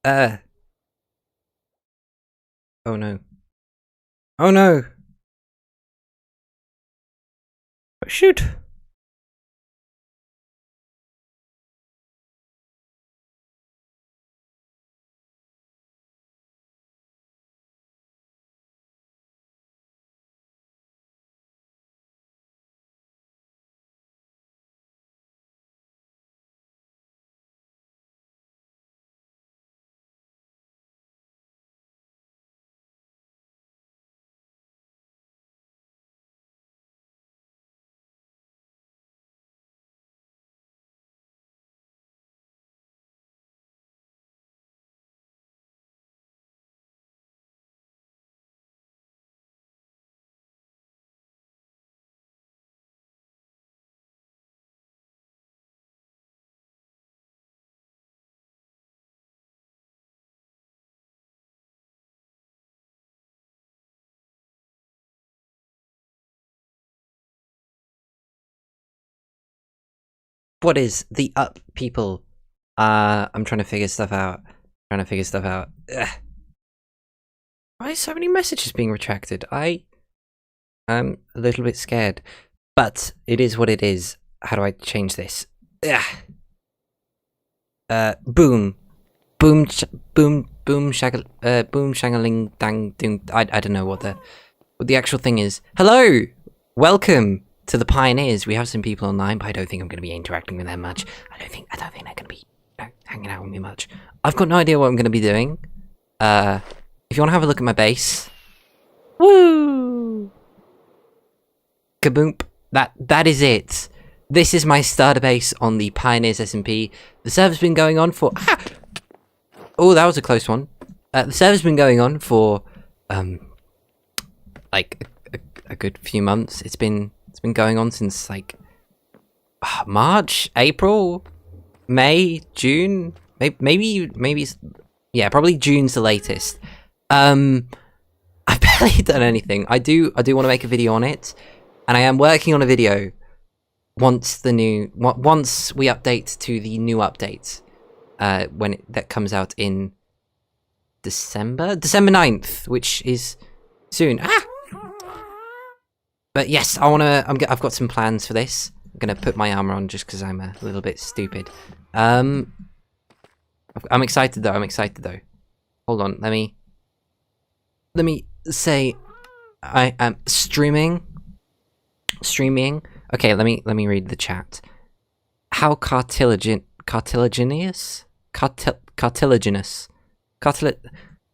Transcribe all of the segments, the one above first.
Oh no. Oh no! Oh, shoot! What is the up, people? I'm trying to figure stuff out. Ugh. Why are so many messages being retracted? I'm a little bit scared. But it is what it is. How do I change this? Ugh. Boom. Boom, boom, shangaling, dang, doom. I don't know what the actual thing is. Hello! Welcome to the Pioneers. We have some people online, but I don't think I'm going to be interacting with them much. I don't think they're going to be hanging out with me much. I've got no idea what I'm going to be doing. If you want to have a look at my base. Woo! Kaboom. That is it. This is my starter base on the Pioneers SMP. The server's been going on for... Oh, that was a close one. The server's been going on for, like a good few months. It's been going on since like March, April, May, June, maybe, yeah, probably June's the latest. I've barely done anything. I do want to make a video on it, and I am working on a video once we update to the new update. When that comes out in December 9th, which is soon. But yes, I've got some plans for this. I'm gonna put my armor on just because I'm a little bit stupid. I'm excited though. Hold on, let me say I am streaming. Okay, let me read the chat. How cartilaginous?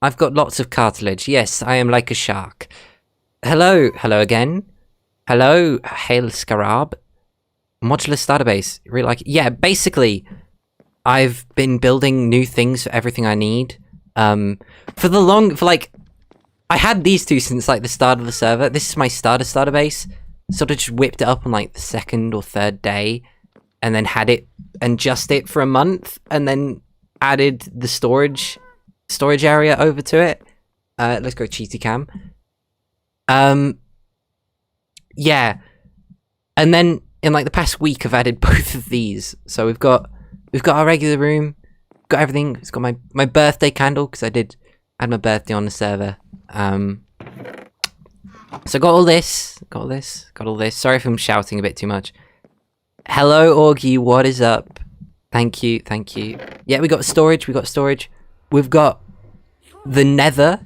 I've got lots of cartilage. Yes, I am like a shark. Hello again. Hello, Hail Scarab. Modular database. Really like it. Yeah, basically, I've been building new things for everything I need. I had these two since like the start of the server. This is my starter base. Sort of just whipped it up on like the second or third day. And then had it adjust it for a month, and then added the storage area over to it. Let's go cheaty cam. Yeah, and then in like the past week, I've added both of these. So we've got our regular room, got everything. It's got my birthday candle because I had my birthday on the server. So got all this. Sorry if I'm shouting a bit too much. Hello, Augie, what is up? Thank you. Yeah, we got storage. We've got the nether.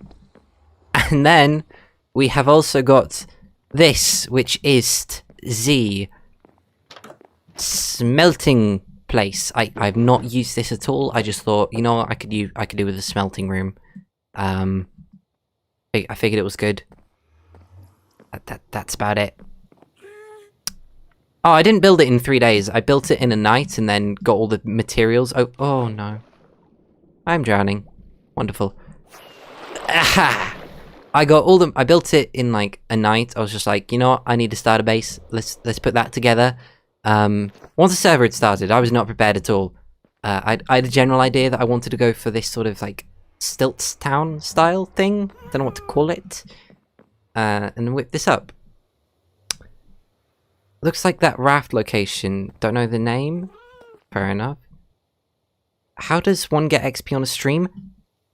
And then we have also got this, which is the smelting place. I've not used this at all. I just thought, you know what, I could do with a smelting room. I figured it was good. That's about it. Oh, I didn't build it in 3 days. I built it in a night and then got all the materials. Oh no. I'm drowning. Wonderful. Aha! I built it in like a night. I was just like, you know what? I need to start a base. Let's put that together. Once the server had started, I was not prepared at all. I had a general idea that I wanted to go for this sort of like Stilts Town style thing. Don't know what to call it. And whip this up. Looks like that raft location. Don't know the name. Fair enough. How does one get XP on a stream?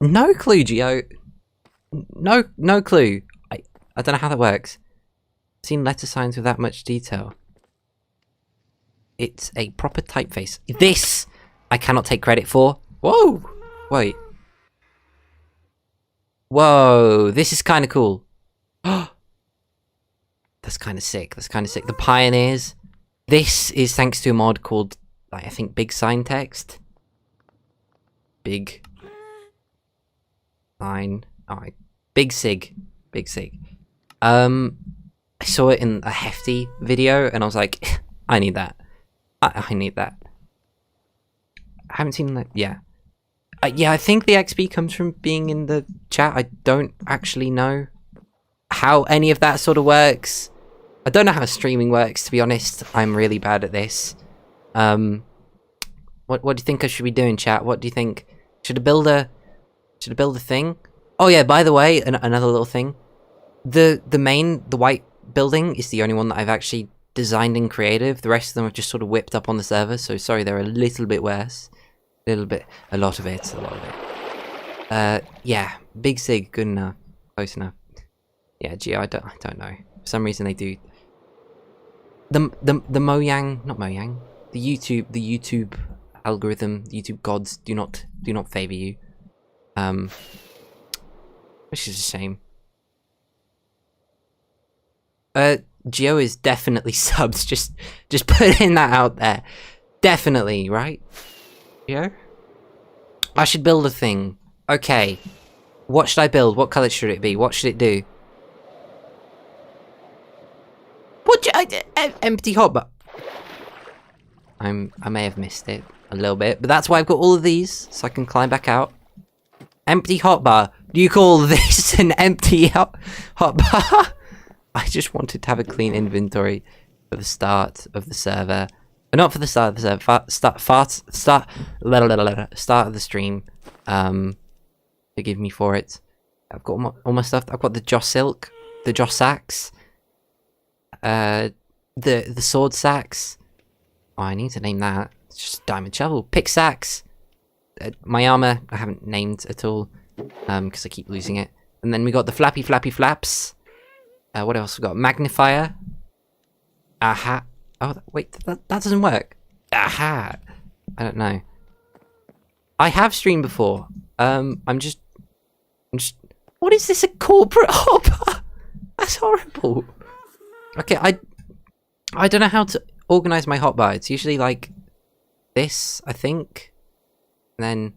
No clue, Geo. No clue. I don't know how that works. I've seen letter signs with that much detail. It's a proper typeface. This I cannot take credit for. Whoa! Wait. Whoa, this is kind of cool. That's kind of sick. That's kind of sick. The Pioneers. This is thanks to a mod called, like, I think, Big Sign Text. Big Sign. Alright. Big Sig. Big Sig. I saw it in a Hefty video, and I was like, I need that. I need that. I haven't seen that. Yeah. Yeah, I think the XP comes from being in the chat. I don't actually know how any of that sort of works. I don't know how streaming works, to be honest. I'm really bad at this. What do you think I should be doing, chat? What do you think? Should I build a thing? Oh yeah, by the way, another little thing. The white building is the only one that I've actually designed in creative. The rest of them have just sort of whipped up on the server, so sorry, they're a little bit worse. A lot of it. Yeah, Big Sig, good enough. Close enough. Yeah, gee, I don't know. For some reason they do. The Mojang, not Mojang. The YouTube algorithm, the YouTube gods do not favor you. Which is a shame. Geo is definitely subs. Just putting that out there. Definitely, right? Geo? I should build a thing. Okay. What should I build? What colour should it be? What should it do? Empty hotbar. I may have missed it a little bit, but that's why I've got all of these, so I can climb back out. Empty hotbar. Do you call this an empty hotbar? I just wanted to have a clean inventory for the start of the server. But not for the start of the server. Start of the stream. Forgive me for it. I've got all my stuff. I've got the Joss Silk, the Joss Axe, the Sword Sax. Oh, I need to name that. It's just Diamond Shovel. Pickaxe. My armor, I haven't named at all, because I keep losing it. And then we got the Flappy Flaps. What else we got? Magnifier. Aha. Oh, wait, that doesn't work. Aha. I don't know. I have streamed before. I'm just. What is this? A corporate hopper? That's horrible. Okay, I don't know how to organize my hotbar. It's usually like this, I think. And then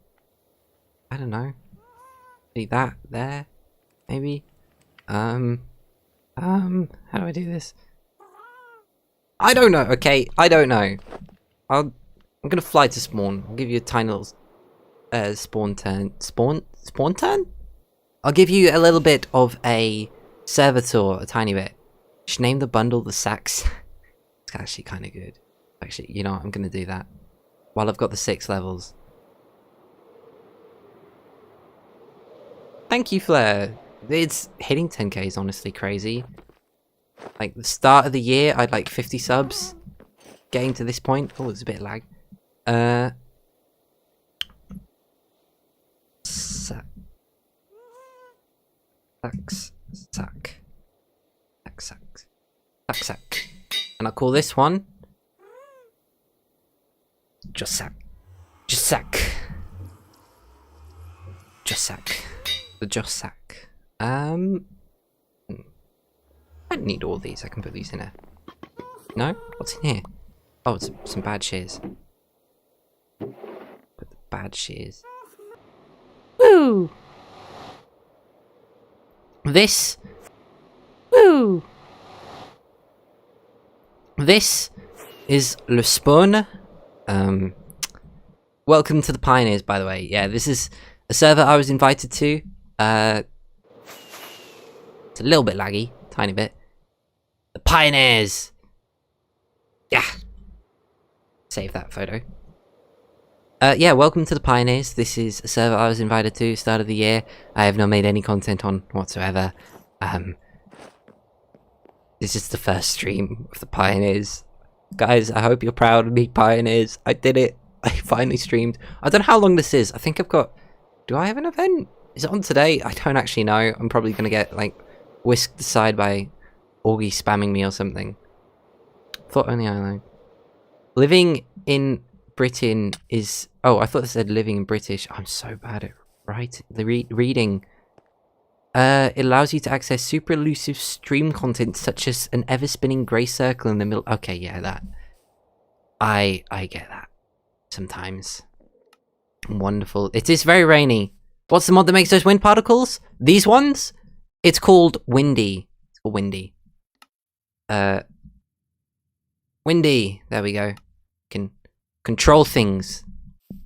I don't know. Maybe that there, maybe. How do I do this? I don't know. Okay, I don't know. I'm gonna fly to spawn. I'll give you a tiny little spawn turn. Spawn turn? I'll give you a little bit of a server tour, a tiny bit. Just name the bundle the Sax. It's actually kind of good. Actually, you know what? I'm gonna do that while I've got the 6 levels. Thank you, Flair. It's hitting 10k is honestly crazy. Like the start of the year, I'd like 50 subs. Getting to this point, oh, there's a bit of lag. Sack. And I'll call this one Just Sack. The Just Sack. I don't need all these. I can put these in here. No? What's in here? Oh, it's some bad shears. Put the bad shears. Woo! This is Le Spawn. Welcome to the Pioneers, by the way. Yeah, this is a server I was invited to. It's a little bit laggy, tiny bit. The Pioneers! Yeah! Save that photo. Yeah, welcome to the Pioneers. This is a server I was invited to, start of the year. I have not made any content on whatsoever. This is the first stream of the Pioneers. Guys, I hope you're proud of me, Pioneers. I did it. I finally streamed. I don't know how long this is. I think I've got... Do I have an event? Is it on today? I don't actually know. I'm probably gonna get, like, whisked aside by Augie spamming me or something. Thought only I know. Living in Britain is... Oh, I thought it said living in British. I'm so bad at reading. It allows you to access super elusive stream content such as an ever-spinning grey circle in the middle. Okay, yeah, that. I get that. Sometimes. Wonderful. It is very rainy. What's the mod that makes those wind particles? These ones? It's called Windy. It's called Windy. Windy. There we go. Can control things.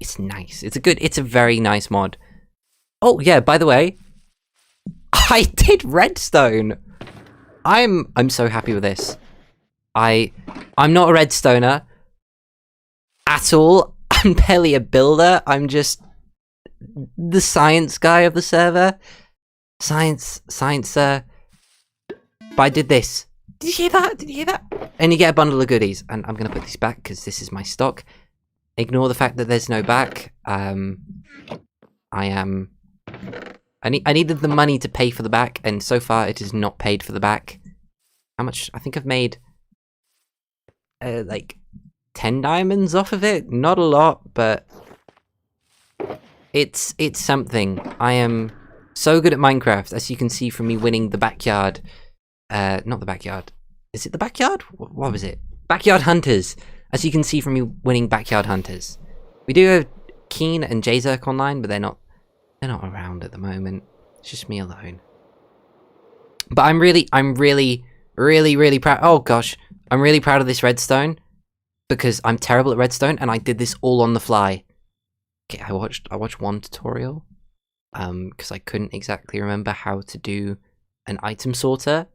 It's nice. It's a very nice mod. Oh, yeah, by the way, I did redstone. I'm so happy with this. I'm not a redstoner at all. I'm barely a builder. I'm just the science guy of the server. Science, but I did this. Did you hear that? Did you hear that? And you get a bundle of goodies. And I'm going to put these back because this is my stock. Ignore the fact that there's no back. I needed the money to pay for the back, and so far it is not paid for the back. How much? I think I've made like 10 diamonds off of it. Not a lot, but it's something. I am so good at Minecraft, as you can see from me winning the backyard. Not the backyard. Is it the backyard? What was it? Backyard Hunters. As you can see from me winning Backyard Hunters. We do have Keen and Jzerk online, but they're not around at the moment. It's just me alone. But I'm really proud. Oh gosh, I'm really proud of this redstone because I'm terrible at redstone, and I did this all on the fly. Okay, I watched one tutorial, because I couldn't exactly remember how to do an item sorter,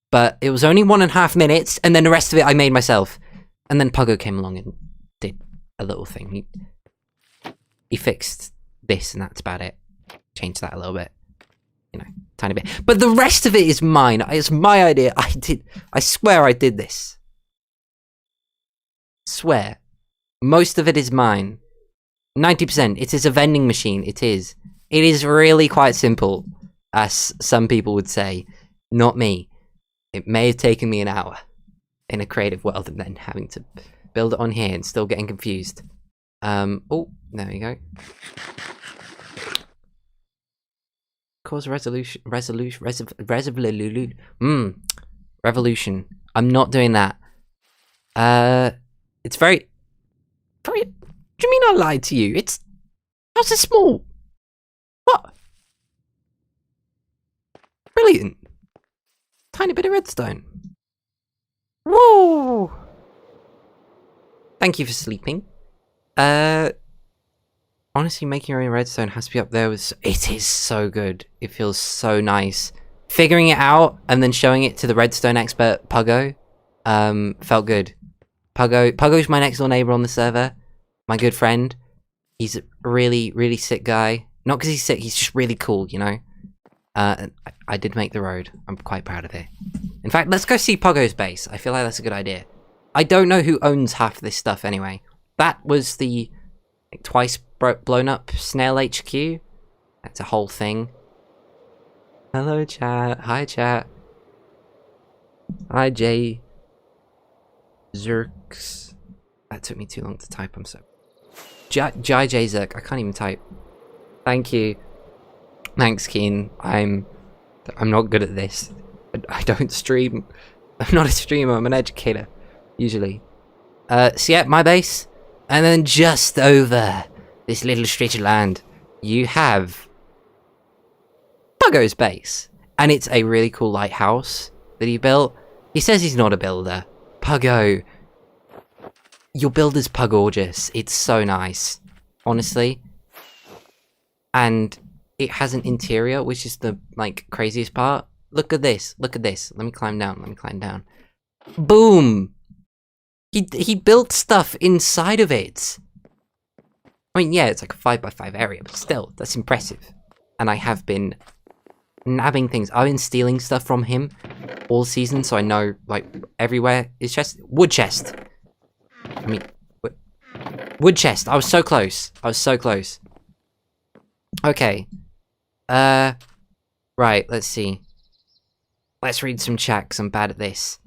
but it was only 1.5 minutes, and then the rest of it I made myself. And then Puggo came along and did a little thing. He fixed this, and that's about it. Changed that a little bit. You know, tiny bit. But the rest of it is mine. It's my idea. I swear I did this. Swear. Most of it is mine. 90%. It is a vending machine. It is. It is really quite simple, as some people would say. Not me. It may have taken me an hour in a creative world, and then having to build it on here and still getting confused. Oh, there we go. Cause revolution. I'm not doing that. It's very. Do you mean I lied to you? How's it small? What? Brilliant. Tiny bit of redstone. Whoa! Thank you for sleeping. Honestly, making your own redstone has to be up there with... It is so good. It feels so nice. Figuring it out and then showing it to the redstone expert, Puggo, felt good. Puggo's my next door neighbor on the server. My good friend. He's a really sick guy. Not because he's sick, he's just really cool, you know? I did make the road. I'm quite proud of it. In fact, let's go see Puggo's base. I feel like that's a good idea. I don't know who owns half this stuff anyway. That was the twice blown up Snail HQ. That's a whole thing. Hello, chat. Hi, chat. Hi, Jay. Zerks. That took me too long to type. I'm so... Jzerk. I can't even type. Thank you. Thanks, Keen. I'm not good at this. I don't stream. I'm not a streamer. I'm an educator, usually. So yeah, my base. And then just over this little stretch of land, you have Puggo's base. And it's a really cool lighthouse that he built. He says he's not a builder. Puggo. Your builder's Pugorgeous. It's so nice. Honestly. And it has an interior, which is the, like, craziest part. Look at this. Look at this. Let me climb down. Let me climb down. Boom! He built stuff inside of it. I mean, yeah, it's like a 5x5 area, but still, that's impressive. And I have been nabbing things. I've been stealing stuff from him all season, so I know, like, everywhere is chest. Wood chest. I mean, wood chest. I was so close. I was so close. Okay. Right, let's see. Let's read some chat, 'cause I'm bad at this.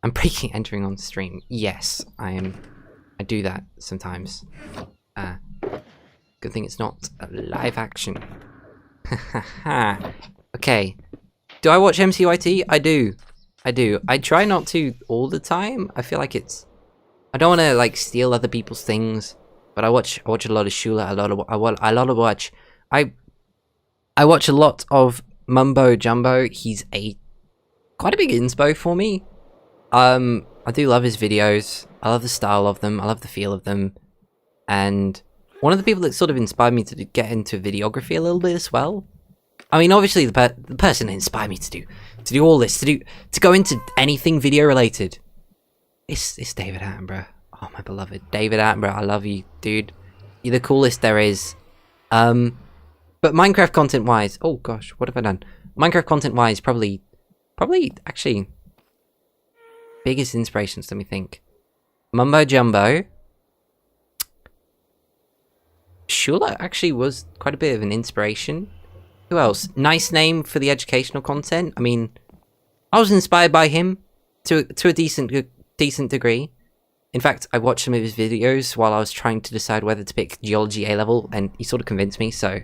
I'm breaking entering on stream. Yes, I am. I do that sometimes. Good thing it's not a live action. Okay. Do I watch MCYT? I do. I do. I try not to all the time. I feel like it's... I don't want to, like, steal other people's things. But I watch a lot of Shula, I watch a lot of Mumbo Jumbo. He's quite a big inspo for me. I do love his videos. I love the style of them. I love the feel of them. And one of the people that sort of inspired me to get into videography a little bit as well. I mean, obviously the person that inspired me to do all this, to go into anything video related. It's David Attenborough. Oh, my beloved David Attenborough. I love you, dude. You're the coolest there is. But Minecraft content wise, oh gosh, what have I done? Minecraft content wise, probably actually biggest inspirations. Let me think. Mumbo Jumbo. Shula actually was quite a bit of an inspiration. Who else? Nice Name for the educational content. I mean, I was inspired by him to a decent degree. In fact, I watched some of his videos while I was trying to decide whether to pick Geology A-level, and he sort of convinced me, so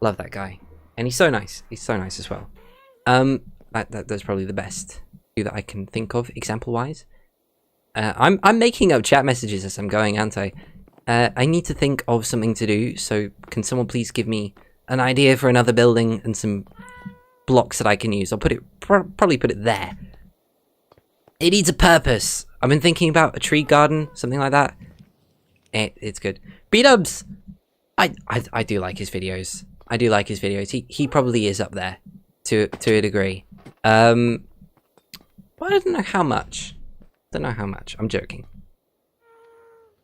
love that guy. And he's so nice. He's so nice as well. That's probably the best few that I can think of, example-wise. I'm making up chat messages as I'm going, aren't I? I need to think of something to do, so can someone please give me an idea for another building and some blocks that I can use? I'll put it, probably put it there. It needs a purpose. I've been thinking about a tree garden, something like that. It's good. B-dubs! I do like his videos. I do like his videos. He probably is up there to a degree. But I don't know how much. Don't know how much. I'm joking.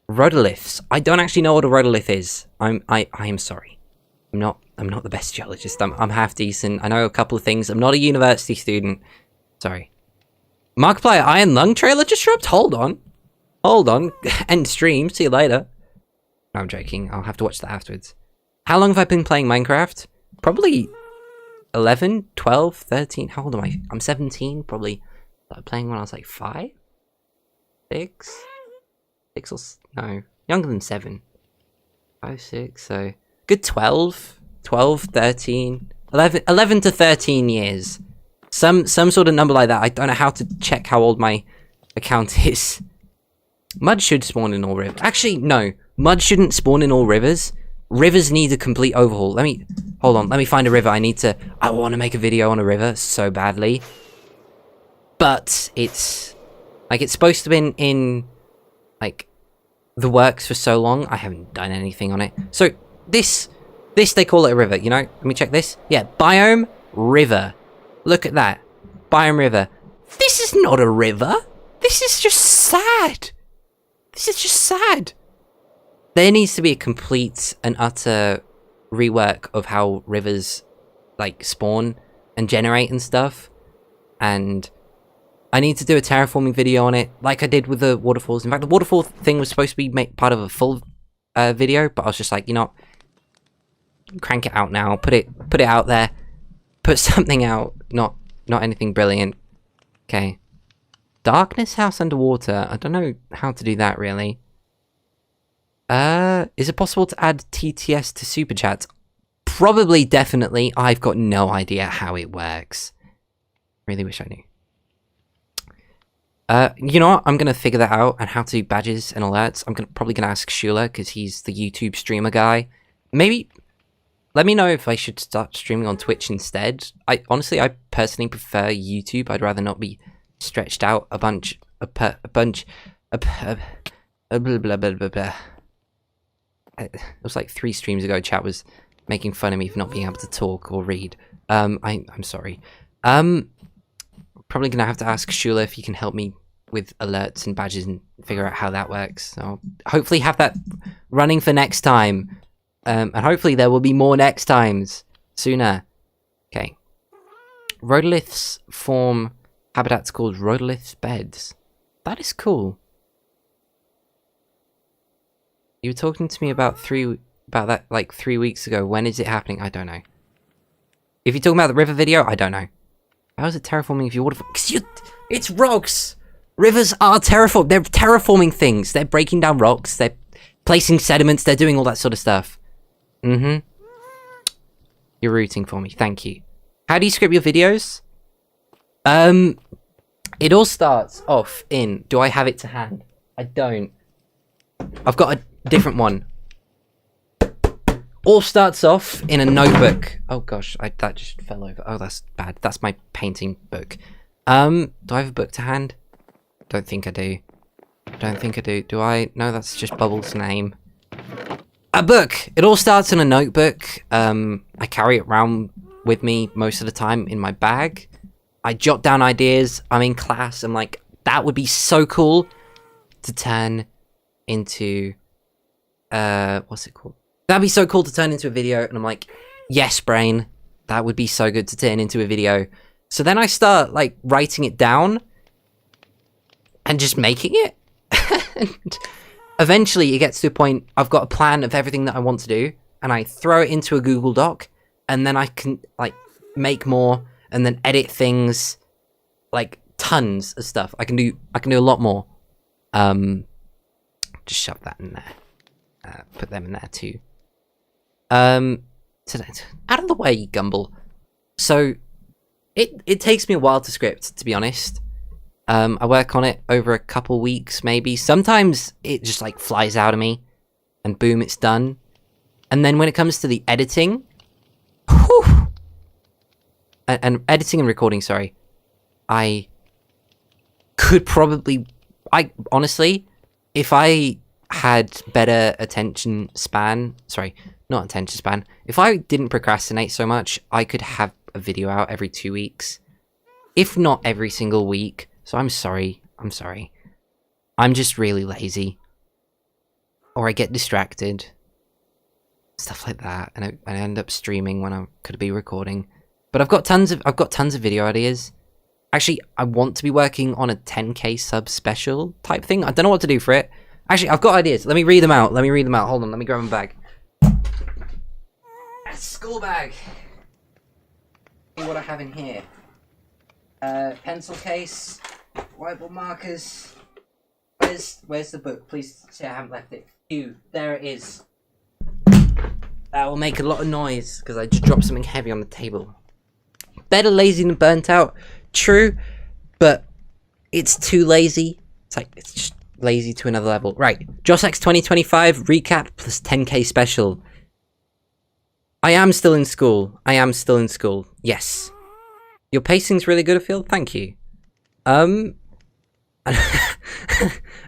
Rhodoliths. I don't actually know what a rhodolith is. I am sorry. I'm not the best geologist. I'm half decent. I know a couple of things. I'm not a university student. Sorry. Markiplier Iron Lung trailer just dropped. Hold on. Hold on. End stream. See you later. No, I'm joking. I'll have to watch that afterwards. How long have I been playing Minecraft? Probably 11, 12, 13. How old am I? I'm 17. Probably started playing when I was like 5? 6? 6 or... No. Younger than 7. 5, 6, so... Good 12. 12, 13. 11 to 13 years. Some sort of number like that. I don't know how to check how old my account is. Mud should spawn in all rivers. Actually, no. Mud shouldn't spawn in all rivers. Rivers need a complete overhaul. Hold on. Let me find a river. I want to make a video on a river so badly. But it's supposed to be in like the works for so long. I haven't done anything on it. So this they call it a river, you know? Let me check this. Yeah, biome river. Look at that. Biome river. This is not a river. This is just sad. This is just sad. There needs to be a complete and utter rework of how rivers, like, spawn and generate and stuff. And I need to do a terraforming video on it, like I did with the waterfalls. In fact, the waterfall thing was supposed to be part of a full video, but I was just like, you know, crank it out now. Put it out there. Put something out. Not anything brilliant. Okay. Darkness House underwater. I don't know how to do that, really. Is it possible to add TTS to Super Chats? Probably, definitely. I've got no idea how it works. Really wish I knew. You know what? I'm gonna figure that out, and how to do badges and alerts. I'm probably gonna ask Shula, because he's the YouTube streamer guy. Maybe... Let me know if I should start streaming on Twitch instead. Honestly, I personally prefer YouTube. I'd rather not be stretched out a bunch. Blah, blah, blah, blah, blah. It was like 3 streams ago. Chat was making fun of me for not being able to talk or read. I'm sorry. Probably gonna have to ask Shula if he can help me with alerts and badges and figure out how that works. So I'll hopefully have that running for next time. And hopefully there will be more next times sooner. Okay. Rhodoliths form habitats called rhodolith beds. That is cool. You were talking to me about that like 3 weeks ago. When is it happening? I don't know. If you're talking about the river video, I don't know. How is it terraforming if you water? Because it's rocks. Rivers are terraform. They're terraforming things. They're breaking down rocks. They're placing sediments. They're doing all that sort of stuff. Mm-hmm. You're rooting for me. Thank you. How do you script your videos? It all starts off in, do I have it to hand? I don't. I've got a different one. All starts off in a notebook. Oh gosh, that just fell over. Oh, that's bad. That's my painting book. Do I have a book to hand? Don't think I do. Don't think I do. Do I? No, that's just Bubbles' name. A book! It all starts in a notebook. I carry it around with me most of the time in my bag. I jot down ideas. I'm in class. I'm like, that would be so cool to turn into... what's it called? That'd be so cool to turn into a video. And I'm like, yes, brain. That would be so good to turn into a video. So then I start, like, writing it down. And just making it. And eventually it gets to a point, I've got a plan of everything that I want to do. And I throw it into a Google Doc. And then I can, like, make more. And then edit things. Like, tons of stuff. I can do a lot more. Just shove that in there. Put them in there too. So out of the way, Gumble. So it takes me a while to script, to be honest. I work on it over a couple weeks, maybe. Sometimes it just like flies out of me, and boom, it's done. And then when it comes to the editing, whew, and editing and recording, sorry, I could probably, honestly, if I had better attention span, sorry, not attention span, if I didn't procrastinate so much, I could have a video out every 2 weeks, if not every single week. So I'm sorry, I'm just really lazy, or I get distracted, stuff like that, and I end up streaming when I could be recording. But I've got tons of video ideas. Actually, I want to be working on a 10k sub special type thing. I don't know what to do for it. Actually, I've got ideas. Let me read them out. Hold on, let me grab my bag. A school bag. See what I have in here. Pencil case, whiteboard markers. Where's the book? Please say I haven't left it. There it is. That will make a lot of noise because I just dropped something heavy on the table. Better lazy than burnt out. True, but it's too lazy. It's just lazy to another level. Right, JOSX 2025 recap plus 10k special. I am still in school. Yes. Your pacing's really good, Phil. Thank you.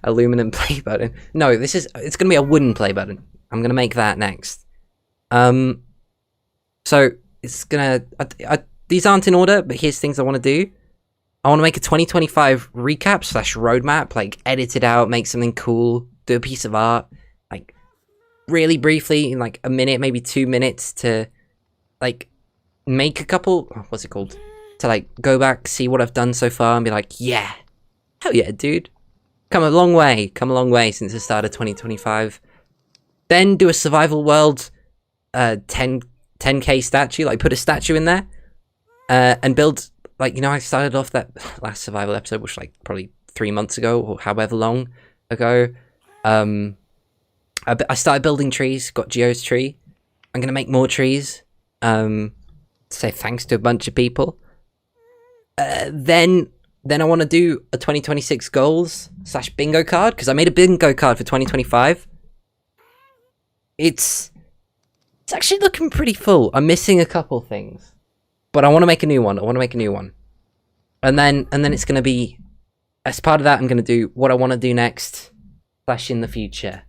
Aluminum play button. No, it's gonna be a wooden play button. I'm gonna make that next. So it's gonna, these aren't in order, but here's things I want to do. I want to make a 2025 recap / roadmap, like edit it out, make something cool, do a piece of art, like really briefly in like a minute, maybe 2 minutes to like make a couple, what's it called? To like go back, see what I've done so far and be like, yeah, hell yeah, dude. Come a long way since the start of 2025. Then do a survival world 10k statue, like put a statue in there and build, like, you know, I started off that last survival episode, which was like probably 3 months ago or however long ago. I started building trees, got Geo's tree. I'm gonna make more trees to say thanks to a bunch of people. Then I want to do a 2026 goals / bingo card, because I made a bingo card for 2025. It's actually looking pretty full. I'm missing a couple things, but I want to make a new one. And then it's going to be, as part of that, I'm going to do what I want to do next / in the future.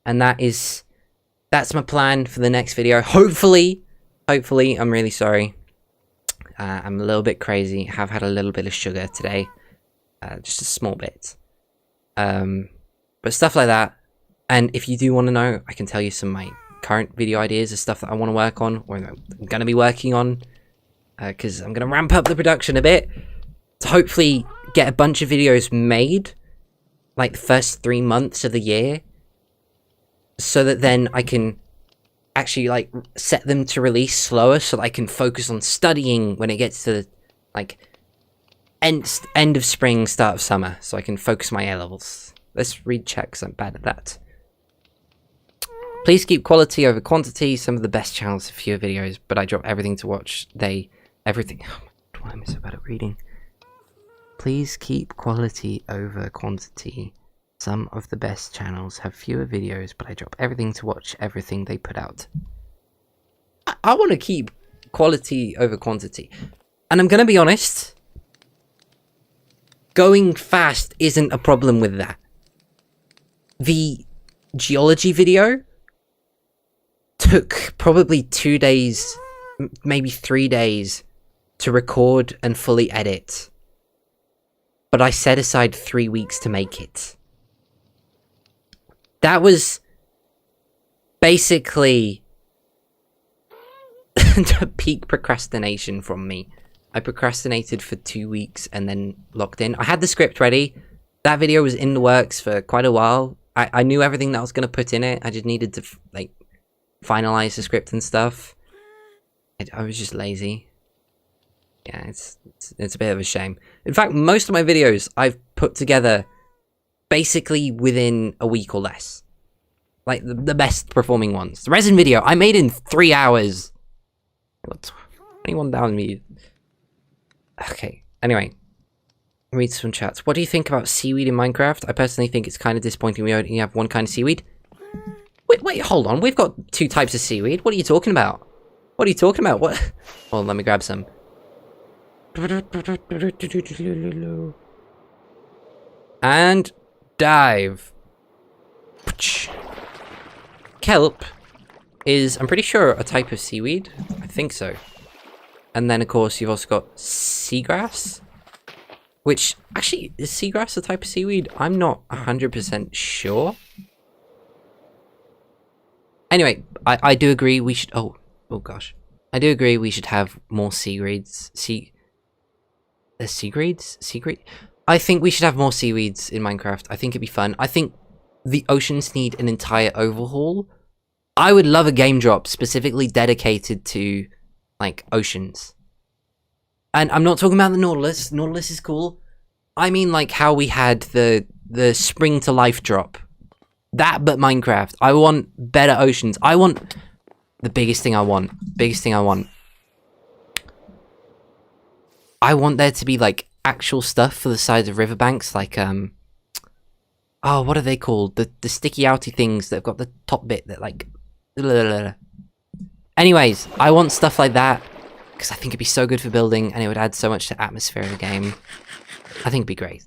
And that's my plan for the next video. Hopefully, I'm really sorry. I'm a little bit crazy. I have had a little bit of sugar today. Just a small bit. But stuff like that. And if you do want to know, I can tell you some of my current video ideas of stuff that I want to work on, or I'm going to be working on. Because I'm going to ramp up the production a bit to hopefully get a bunch of videos made, like the first 3 months of the year. So that then I can actually like set them to release slower so that I can focus on studying when it gets to like end of spring, start of summer, so I can focus my A-levels. Let's read chat because I'm bad at that. Please keep quality over quantity. Some of the best channels have fewer videos, but I drop everything to watch. Everything. Oh, why am I so bad at reading? Please keep quality over quantity. Some of the best channels have fewer videos, but I drop everything to watch everything they put out. I want to keep quality over quantity. And I'm going to be honest, going fast isn't a problem with that. The geology video took probably 2 days, maybe 3 days to record and fully edit. But I set aside 3 weeks to make it. That was basically peak procrastination from me. I procrastinated for 2 weeks and then locked in. I had the script ready. That video was in the works for quite a while. I knew everything that I was going to put in it. I just needed to like finalize the script and stuff. I was just lazy. Yeah, it's a bit of a shame. In fact, most of my videos I've put together basically within a week or less. Like, the best performing ones. The resin video, I made in 3 hours. I got 21 down me. Okay, anyway. Read some chats. What do you think about seaweed in Minecraft? I personally think it's kind of disappointing we only have one kind of seaweed. Wait, hold on. We've got 2 types of seaweed. What are you talking about? What are you talking about? What? Well, let me grab some. And dive. Kelp is, I'm pretty sure, a type of seaweed. I think so. And then, of course, you've also got seagrass. Which, actually, is seagrass a type of seaweed? I'm not 100% sure. Anyway, I do agree we should... Oh gosh. I do agree we should have more seaweeds. Seaweed? I think we should have more seaweeds in Minecraft. I think it'd be fun. I think the oceans need an entire overhaul. I would love a game drop specifically dedicated to, like, oceans. And I'm not talking about the Nautilus. Nautilus is cool. I mean, like, how we had the Spring to Life drop. That, but Minecraft. I want better oceans. I want... The biggest thing I want. I want there to be, like, actual stuff for the sides of riverbanks, like, oh, what are they called? The sticky outy things that have got the top bit that, like... Anyways, I want stuff like that, because I think it'd be so good for building, and it would add so much to atmosphere of the game. I think it'd be great.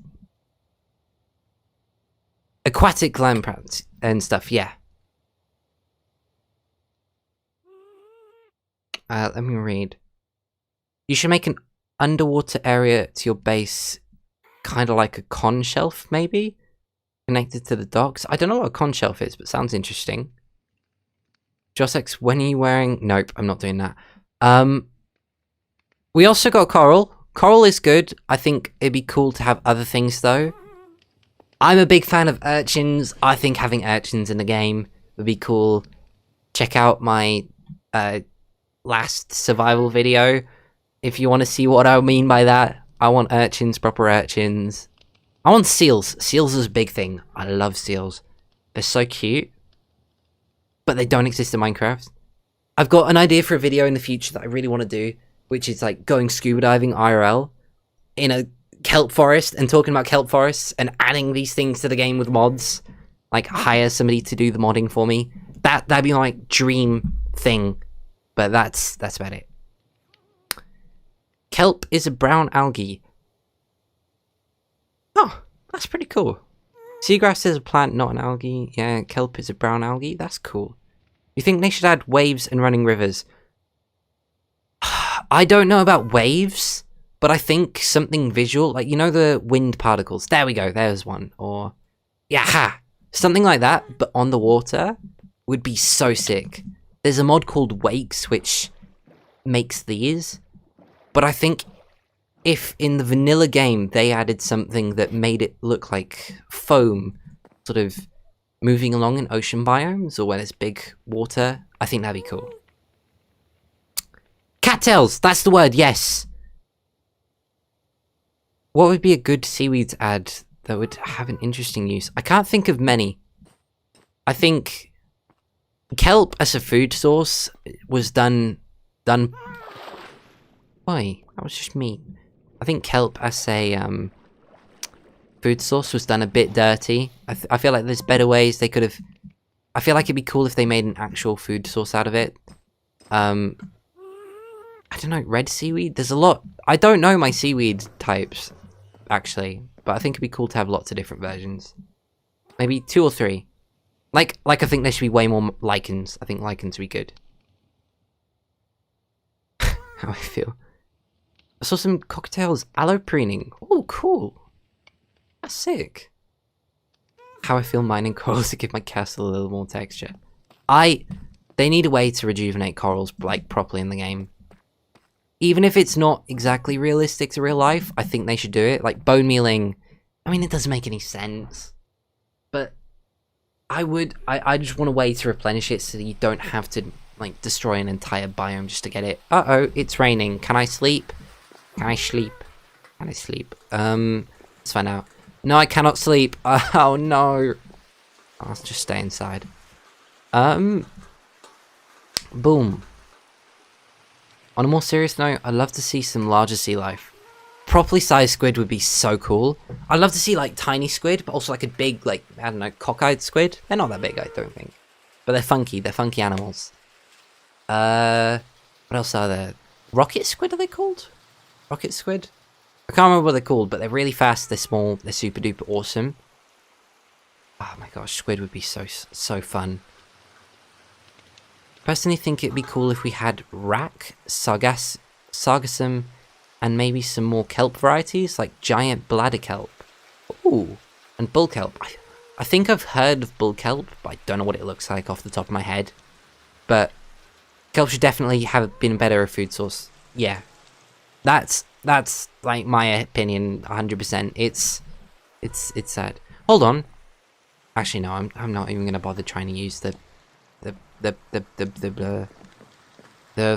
Aquatic land plants and stuff, yeah. Let me read. You should make an underwater area to your base, kind of like a con shelf, maybe? Connected to the docks. I don't know what a con shelf is, but sounds interesting. Josex, when are you wearing... Nope, I'm not doing that. We also got coral. Coral is good. I think it'd be cool to have other things, though. I'm a big fan of urchins. I think having urchins in the game would be cool. Check out my last survival video if you want to see what I mean by that. I want urchins, proper urchins. I want seals. Seals is a big thing. I love seals. They're so cute. But they don't exist in Minecraft. I've got an idea for a video in the future that I really want to do, which is like going scuba diving IRL in a kelp forest and talking about kelp forests and adding these things to the game with mods. Like hire somebody to do the modding for me. That'd be my dream thing. But that's about it. Kelp is a brown algae. Oh, that's pretty cool. Seagrass is a plant, not an algae. Yeah, kelp is a brown algae. That's cool. You think they should add waves and running rivers? I don't know about waves, but I think something visual, like, you know, the wind particles. There we go. There's one. Or, yeah, something like that, but on the water would be so sick. There's a mod called Wakes, which makes these. But I think if in the vanilla game they added something that made it look like foam, sort of moving along in ocean biomes or where there's big water. I think that'd be cool. Cattails! That's the word, yes! What would be a good seaweed to add that would have an interesting use? I can't think of many. I think kelp as a food source was done... Why? That was just mean. I think kelp as a food source was done a bit dirty. I feel like there's better ways they could have... I feel like it'd be cool if they made an actual food source out of it. I don't know, red seaweed? There's a lot... I don't know my seaweed types, actually. But I think it'd be cool to have lots of different versions. Maybe 2 or 3. Like I think there should be way more lichens. I think lichens would be good. How I feel. I saw some cocktails. Aloe preening. Oh, cool. That's sick. How I feel mining corals to give my castle a little more texture. They need a way to rejuvenate corals, like, properly in the game. Even if it's not exactly realistic to real life, I think they should do it. Like, bone mealing, I mean, it doesn't make any sense. But I just want a way to replenish it so that you don't have to, like, destroy an entire biome just to get it. Uh-oh, it's raining. Can I sleep? Can I sleep? Can I sleep? Let's find out. No, I cannot sleep. Oh, no. I'll just stay inside. Boom. On a more serious note, I'd love to see some larger sea life. Properly sized squid would be so cool. I'd love to see, like, tiny squid, but also, like, a big, like, I don't know, cockeyed squid. They're not that big, I don't think. But they're funky. They're funky animals. What else are there? Rocket squid, are they called? Rocket squid? I can't remember what they're called, but they're really fast, they're small, they're super duper awesome. Oh my gosh, squid would be so fun. Personally think it'd be cool if we had rack, sargassum, and maybe some more kelp varieties, like giant bladder kelp. Ooh, and bull kelp. I think I've heard of bull kelp, but I don't know what it looks like off the top of my head. But kelp should definitely have been a better food source. Yeah, that's like my opinion, 100%. It's sad. Hold on. Actually, no, I'm not even gonna bother trying to use the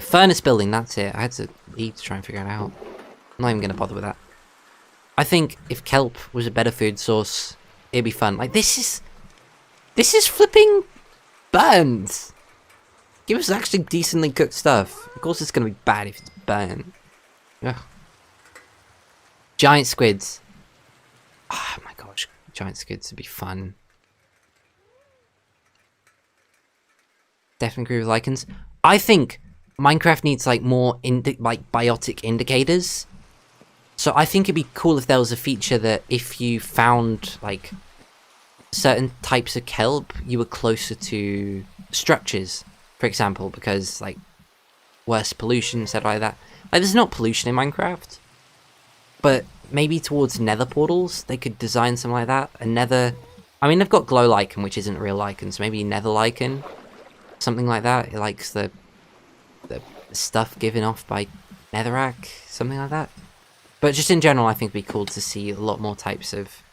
furnace building. That's it. I had to eat to try and figure it out. I'm not even gonna bother with that. I think if kelp was a better food source, it'd be fun. Like this is flipping burnt. Give us actually decently cooked stuff. Of course, it's gonna be bad if it's burnt. Ugh. Giant squids. Oh my gosh, giant squids would be fun. Definitely agree with lichens. I think Minecraft needs like more biotic indicators. So I think it'd be cool if there was a feature that if you found like certain types of kelp, you were closer to structures, for example, because like worse pollution, stuff like that. Like there's not pollution in Minecraft, but maybe towards nether portals they could design something like that. A nether, I mean they've got glow lichen, which isn't real lichen, so maybe nether lichen. Something like that. It likes the stuff given off by netherrack, something like that. But just in general, I think it'd be cool to see a lot more types of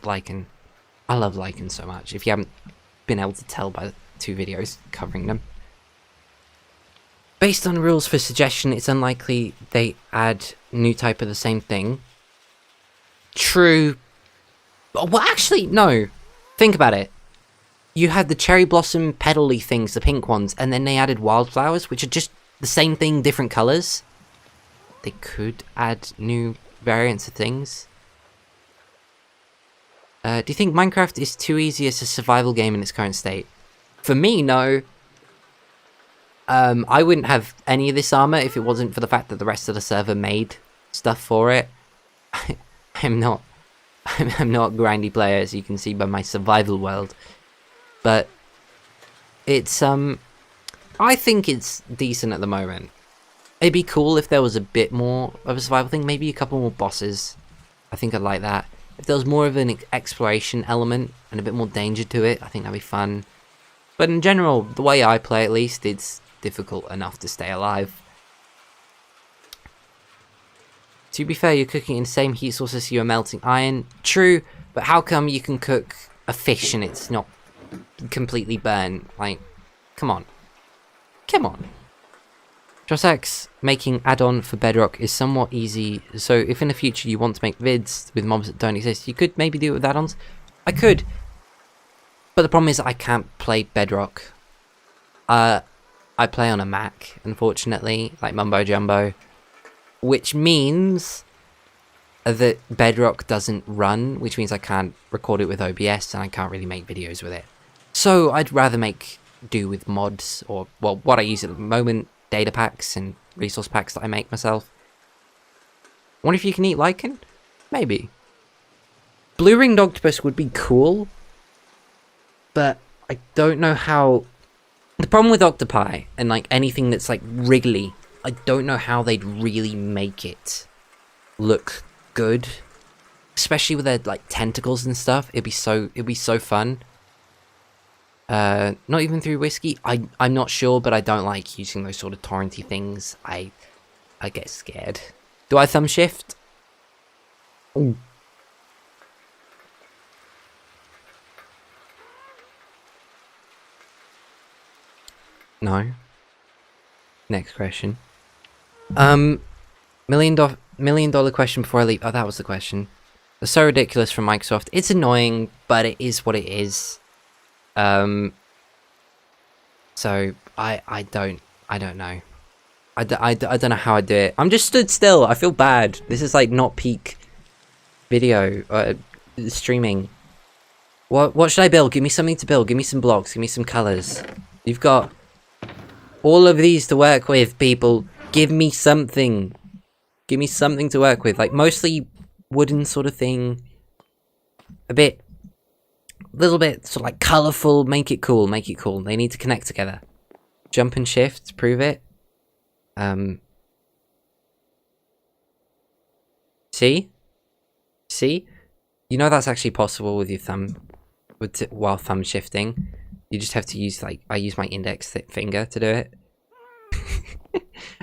lichen. I love lichen so much. If you haven't been able to tell by the 2 videos covering them. Based on rules for suggestion, it's unlikely they add new type of the same thing. True. Well, actually, no. Think about it. You had the cherry blossom petal-y things, the pink ones, and then they added wildflowers, which are just the same thing, different colours. They could add new variants of things. Do you think Minecraft is too easy as a survival game in its current state? For me, no. I wouldn't have any of this armor if it wasn't for the fact that the rest of the server made stuff for it. I'm not a grindy player, as you can see by my survival world. But it's, I think it's decent at the moment. It'd be cool if there was a bit more of a survival thing, maybe a couple more bosses. I think I'd like that. If there was more of an exploration element and a bit more danger to it, I think that'd be fun. But in general, the way I play at least, it's difficult enough to stay alive. To be fair, you're cooking in the same heat source as you are melting iron. True, But how come you can cook a fish and it's not completely burnt? Like, come on. Come on. Josex making add-on for Bedrock is somewhat easy, so if in the future you want to make vids with mobs that don't exist, you could maybe do it with add-ons. I could. But the problem is I can't play Bedrock. I play on a Mac, unfortunately, like Mumbo Jumbo. Which means that Bedrock doesn't run, which means I can't record it with OBS and I can't really make videos with it. So I'd rather make do with mods, or, well, what I use at the moment, data packs and resource packs that I make myself. Wonder if you can eat lichen? Maybe. Blue ringed octopus would be cool, but I don't know how... The problem with octopi, and like anything that's like wriggly, I don't know how they'd really make it look good. Especially with their like tentacles and stuff. It'd be so fun. Not even through whiskey. I'm not sure, but I don't like using those sort of torrenty things. I get scared. Do I thumb shift? Ooh. No. Next question. $1 million question before I leave. Oh, that was the question. It's so ridiculous from Microsoft. It's annoying, but it is what it is. So I don't know. I don't know how I do it. I'm just stood still. I feel bad. This is like not peak video streaming. What should I build? Give me something to build. Give me some blocks. Give me some colors. You've got all of these to work with, people. Give me something. Give me something to work with. Like mostly wooden sort of thing. A little bit sort of like colorful. Make it cool. Make it cool. They need to connect together. Jump and shift. Prove it. See? See? You know that's actually possible with your thumb, while thumb shifting. You just have to use, like, I use my index finger to do it.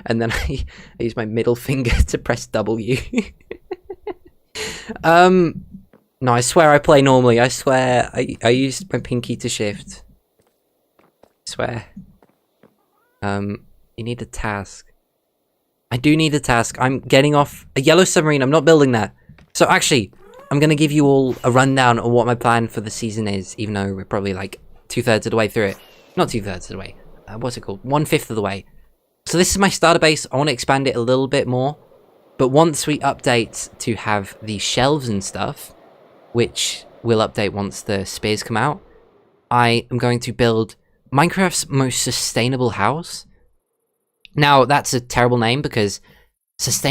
And then I use my middle finger to press W. No, I swear I play normally. I swear I use my pinky to shift. I swear. You need a task. I do need a task. I'm getting off a yellow submarine. I'm not building that. So actually, I'm going to give you all a rundown on what my plan for the season is, even though we're probably like 2/3 of the way through it. Not 2/3 of the way. What's it called? 1/5 of the way. So this is my starter base. I want to expand it a little bit more. But once we update to have the shelves and stuff, which will update once the spears come out, I am going to build Minecraft's most sustainable house. Now, that's a terrible name because sus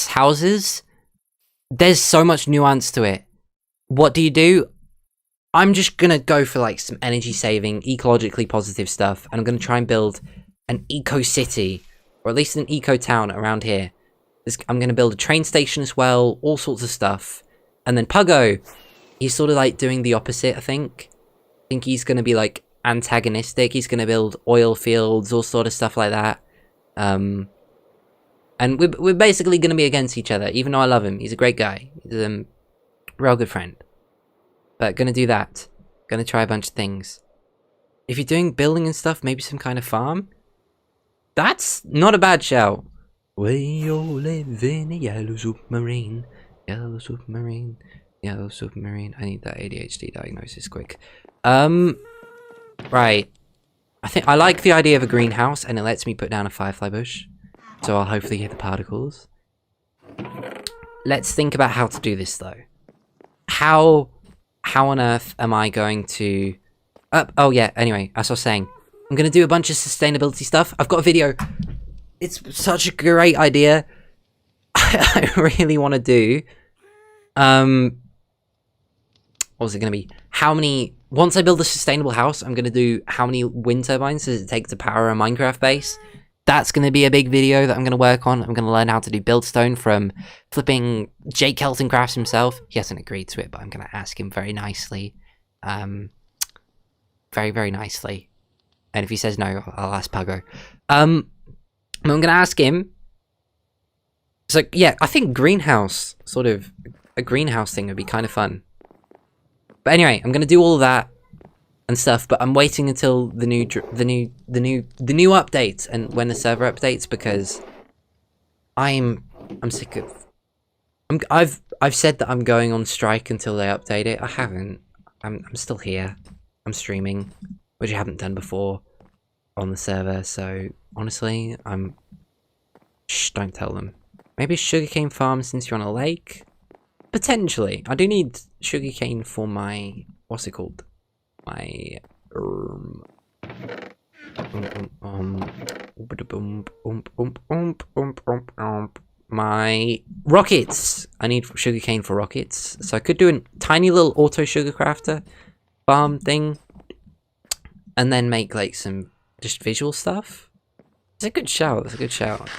houses, there's so much nuance to it. What do? I'm just gonna go for like some energy saving, ecologically positive stuff, and I'm gonna try and build an eco city, or at least an eco town around here. I'm gonna build a train station as well, all sorts of stuff. And then Puggo, he's sort of like doing the opposite, I think. I think he's gonna be like antagonistic. He's gonna build oil fields, all sort of stuff like that. And we're basically gonna be against each other, even though I love him. He's a great guy. He's a real good friend. But gonna do that. Gonna try a bunch of things. If you're doing building and stuff, maybe some kind of farm. That's not a bad shout. We all live in a yellow submarine. Yellow submarine. Yellow submarine. I need that ADHD diagnosis quick. Right. I like the idea of a greenhouse, and it lets me put down a firefly bush. So I'll hopefully get the particles. Let's think about how to do this, though. How on earth am I going to... oh, yeah, anyway, as I was saying, I'm going to do a bunch of sustainability stuff. I've got a video. It's such a great idea. I really want to do. What was it going to be? How many... Once I build a sustainable house, I'm going to do how many wind turbines does it take to power a Minecraft base. That's going to be a big video that I'm going to work on. I'm going to learn how to do buildstone from flipping Jake Kelton Crafts himself. He hasn't agreed to it, but I'm going to ask him very nicely. Very, very nicely. And if he says no, I'll ask Puggo. I'm going to ask him So yeah, I think greenhouse, sort of a greenhouse thing would be kind of fun. But anyway, I'm gonna do all that and stuff, but I'm waiting until the new update and when the server updates, because I'm sick of. I've said that I'm going on strike until they update it. I haven't. I'm still here. I'm streaming, which I haven't done before on the server. So honestly, shh, don't tell them. Maybe a sugarcane farm since you're on a lake. Potentially, I do need sugarcane for my what's it called? My my rockets. I need sugarcane for rockets, so I could do a tiny little auto sugar crafter farm thing, and then make like some just visual stuff. It's a good shout. It's a good shout.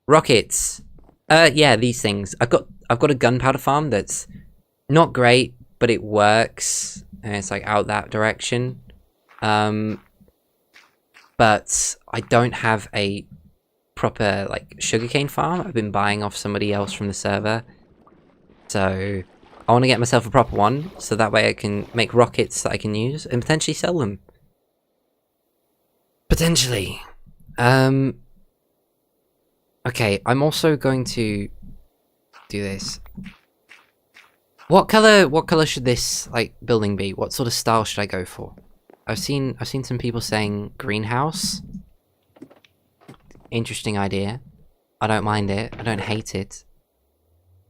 Rockets. Yeah, these things. I've got a gunpowder farm that's not great, but it works, and it's like out that direction. But I don't have a proper like sugarcane farm. I've been buying off somebody else from the server, so I want to get myself a proper one, so that way I can make rockets that I can use and potentially sell them. Potentially. Okay, I'm also going to do this. What color should this like building be? What sort of style should I go for? I've seen some people saying greenhouse. Interesting idea. I don't mind it. I don't hate it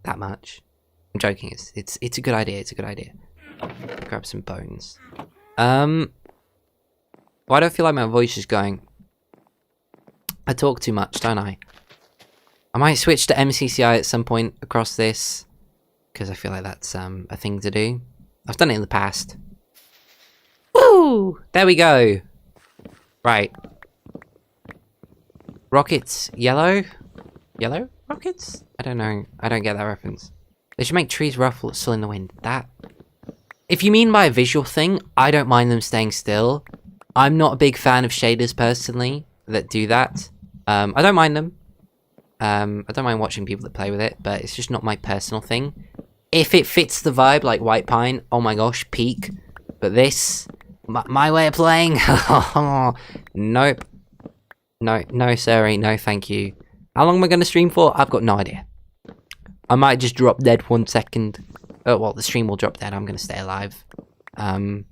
that much. I'm joking. It's a good idea. It's a good idea. Grab some bones. Why do I feel like my voice is going? I talk too much, don't I? I might switch to MCCI at some point across this, because I feel like that's a thing to do. I've done it in the past. Woo! There we go. Right. Rockets, yellow? Yellow rockets? I don't know. I don't get that reference. They should make trees ruffle still in the wind. That. If you mean by a visual thing, I don't mind them staying still. I'm not a big fan of shaders personally that do that. I don't mind them. I don't mind watching people that play with it, but it's just not my personal thing. If it fits the vibe, like White Pine, oh my gosh, peak. But this, my way of playing, nope. No, sorry, no thank you. How long am I going to stream for? I've got no idea. I might just drop dead 1 second. Oh, well, the stream will drop dead. I'm going to stay alive. I'm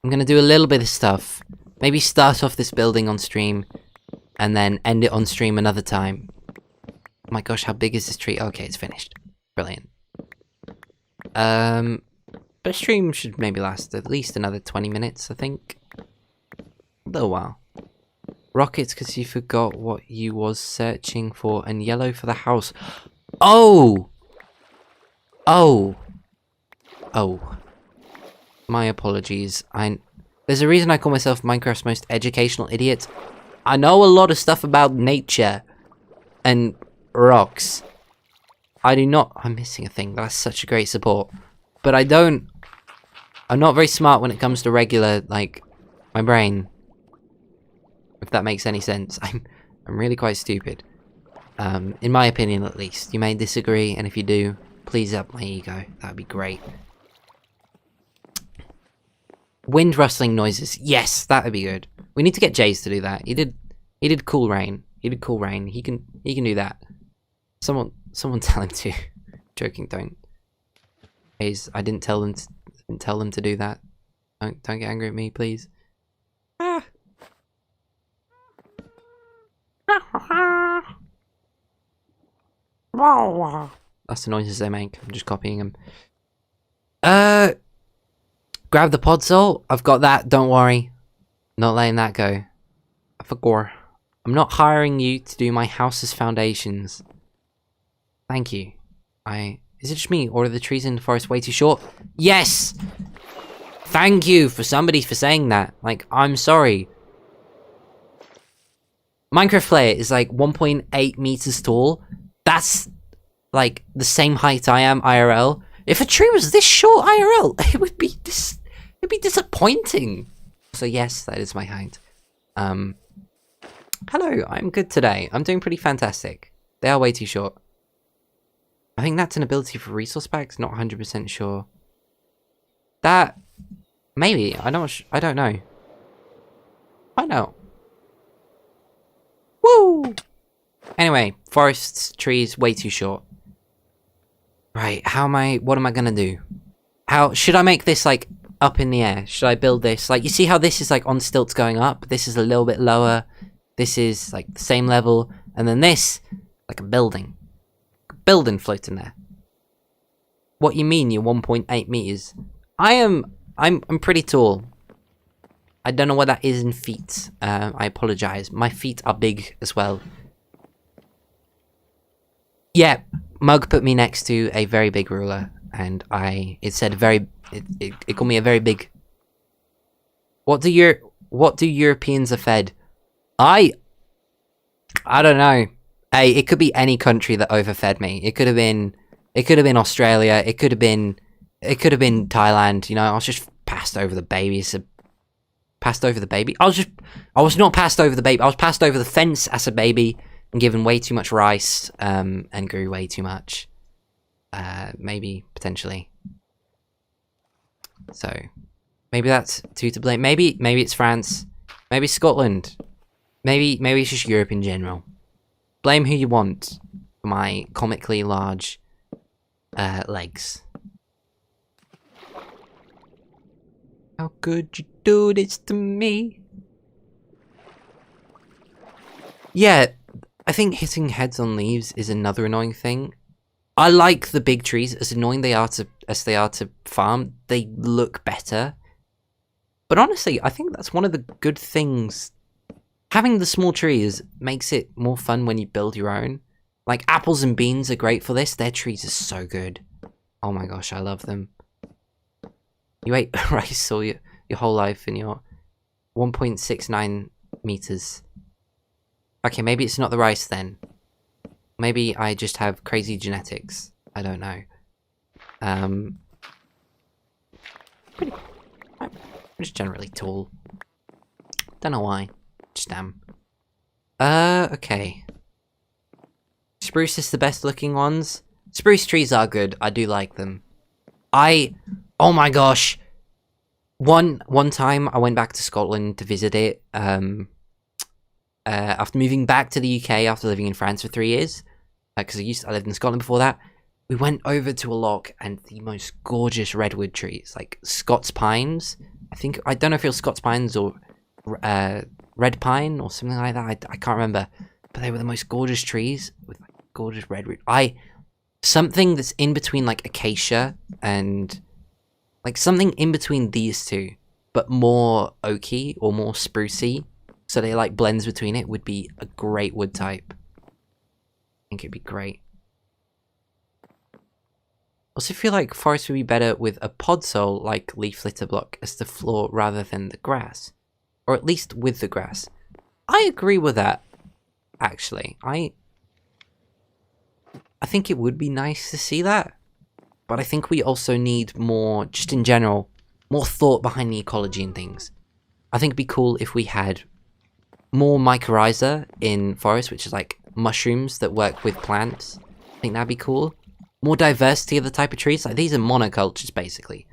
going to do a little bit of stuff. Maybe start off this building on stream, and then end it on stream another time. Oh my gosh, how big is this tree? Okay, it's finished. Brilliant. But stream should maybe last at least another 20 minutes, I think. A little while. Rockets, because you forgot what you was searching for, and yellow for the house. Oh! Oh. Oh. My apologies. There's a reason I call myself Minecraft's most educational idiot. I know a lot of stuff about nature and rocks. I do not... I'm missing a thing. That's such a great support. But I'm not very smart when it comes to regular, like, my brain. If that makes any sense. I'm really quite stupid. In my opinion, at least. You may disagree, and if you do, please up my ego. That would be great. Wind rustling noises. Yes, that would be good. We need to get Jays to do that. He did Cool Rain. He did Cool Rain. He can do that. Someone tell him to. Joking, don't. Jays, I didn't tell them to do that. Don't get angry at me, please. Ah. That's the noises they make. I'm just copying them. Grab the pod soul. I've got that. Don't worry. Not letting that go. I forgot. I'm not hiring you to do my house's foundations. Thank you. Is it just me, or are the trees in the forest way too short? Yes! Thank you for somebody for saying that. Like, I'm sorry. Minecraft player is like 1.8 meters tall. That's like the same height I am IRL. If a tree was this short IRL, it would be disappointing. So yes, that is my height. Hello, I'm good today. I'm doing pretty fantastic. They are way too short. I think that's an ability for resource packs, not 100% sure. That... maybe. I don't know. Find out. Woo! Anyway, forests, trees, way too short. Right, what am I gonna do? Should I make this, like, up in the air? Should I build this? Like, you see how this is, like, on stilts going up? This is a little bit lower. This is, like, the same level. And then this, like a building. Building floating there. What you mean, you're 1.8 meters? I'm pretty tall. I don't know what that is in feet. I apologize. My feet are big as well. Yeah, Mug put me next to a very big ruler, and it called me a very big. What do Europeans are fed? I don't know. Hey, it could be any country that overfed me. It could have been Australia. It could have been Thailand. You know, I was just passed over the baby. So passed over the baby. I was not passed over the baby. I was passed over the fence as a baby and given way too much rice. And grew way too much. Maybe potentially. So maybe that's two to blame. Maybe it's France. Maybe Scotland. Maybe it's just Europe in general. Blame who you want for my comically large legs. How could you do this to me? Yeah, I think hitting heads on leaves is another annoying thing. I like the big trees, as annoying as they are to farm. They look better. But honestly, I think that's one of the good things. Having the small trees makes it more fun when you build your own. Like, apples and beans are great for this. Their trees are so good. Oh my gosh, I love them. You ate rice all your whole life and you're 1.69 meters. Okay, maybe it's not the rice then. Maybe I just have crazy genetics. I don't know. I'm just generally tall. Don't know why. Just am. Okay. Spruce is the best looking ones. Spruce trees are good. I do like them. Oh my gosh. One time I went back to Scotland to visit it. After moving back to the UK after living in France for 3 years. Because I lived in Scotland before that. We went over to a loch and the most gorgeous redwood trees. Like Scots pines. I don't know if it was Scots pines or red pine or something like that. I can't remember. But they were the most gorgeous trees with like gorgeous redwood. Something that's in between like acacia and like something in between these two, but more oaky or more sprucey. So they like blends between it would be a great wood type. I think it'd be great. Also feel like forest would be better with a podzol like leaf litter block as the floor rather than the grass. Or at least with the grass. I agree with that, actually. I think it would be nice to see that. But I think we also need more, just in general, more thought behind the ecology and things. I think it'd be cool if we had more mycorrhiza in forests, which is like mushrooms that work with plants. I think that'd be cool. More diversity of the type of trees. Like these are monocultures, basically.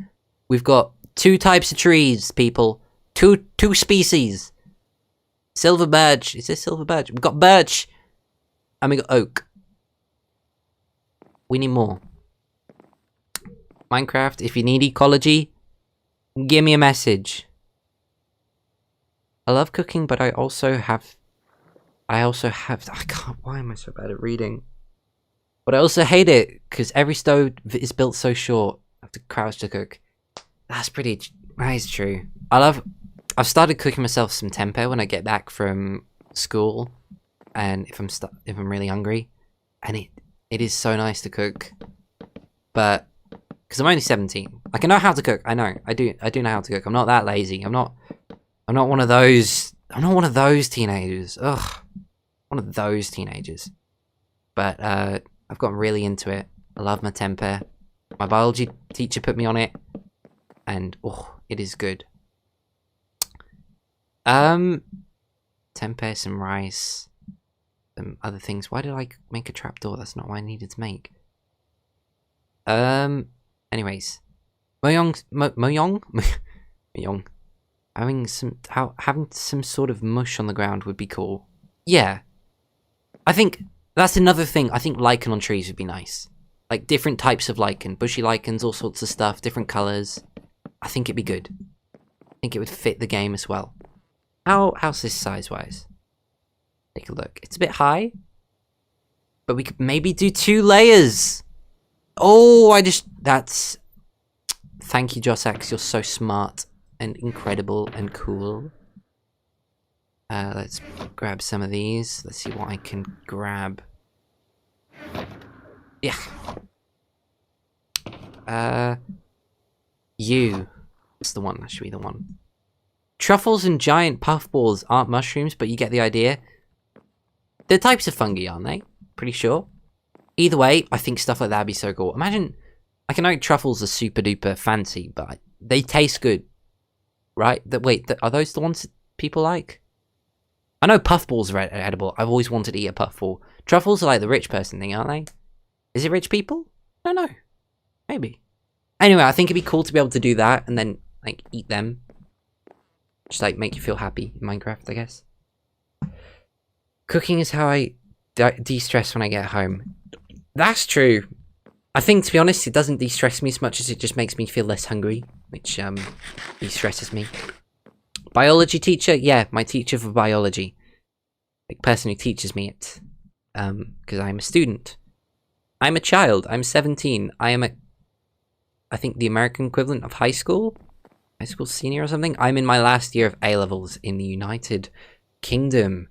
We've got 2 types of trees, people. Two species. Silver birch. Is this silver birch? We've got birch. And we got oak. We need more. Minecraft, if you need ecology, give me a message. I love cooking, but I can't, why am I so bad at reading? But I also hate it, because every stove is built so short. I have to crouch to cook. That is true. I've started cooking myself some tempeh when I get back from school, and if I'm really hungry, and it is so nice to cook. But because I'm only 17, like I know how to cook. I do know how to cook. I'm not that lazy. I'm not one of those. I'm not one of those teenagers. Ugh, one of those teenagers. But I've gotten really into it. I love my tempeh. My biology teacher put me on it, and oh, it is good. tempeh, some rice, some other things. Why did I make a trapdoor? That's not what I needed to make. Anyways. Mojang? Having some sort of mush on the ground would be cool. Yeah. I think that's another thing. I think lichen on trees would be nice. Like different types of lichen. Bushy lichens, all sorts of stuff, different colours. I think it'd be good. I think it would fit the game as well. How's this size-wise? Take a look. It's a bit high. But we could maybe do 2 layers. Oh, that's... Thank you, Jossax. You're so smart and incredible and cool. Let's grab some of these. Let's see what I can grab. Yeah. That's the one. That should be the one. Truffles and giant puffballs aren't mushrooms, but you get the idea. They're types of fungi, aren't they? Pretty sure. Either way, I think stuff like that would be so cool. Imagine... I know truffles are super duper fancy, but they taste good. Right? Wait, are those the ones that people like? I know puffballs are edible. I've always wanted to eat a puffball. Truffles are like the rich person thing, aren't they? Is it rich people? I don't know. Maybe. Anyway, I think it'd be cool to be able to do that and then, like, eat them. Just, like, make you feel happy in Minecraft, I guess. Cooking is how I de-stress when I get home. That's true. I think, to be honest, it doesn't de-stress me as much as it just makes me feel less hungry, which de-stresses me. Biology teacher? Yeah, my teacher for biology. Like, person who teaches me it. Because I'm a student. I'm a child. I'm 17. I think the American equivalent of high school? High school senior or something? I'm in my last year of A-levels in the United Kingdom.